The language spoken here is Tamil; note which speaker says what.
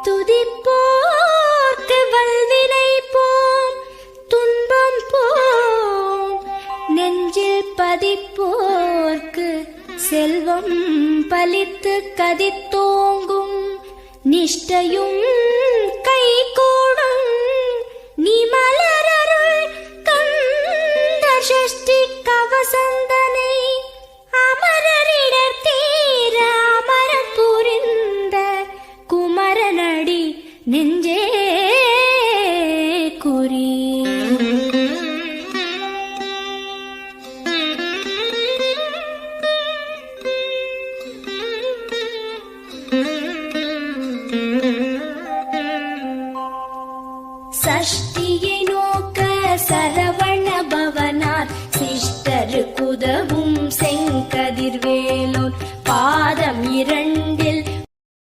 Speaker 1: துதிப்போர்க்கு வல்வினை போம் துன்பம் போம், நெஞ்சில் பதிப்போர்க்கு செல்வம் பலித்து கதித்தோங்கும், நிஷ்டையும் கைகூடும் நீ மலரருள் கந்த சஷ்டி கவசந்தனை, அமரரிடர் தீர அமரம் புரிந்த குமரனடி நெஞ்சே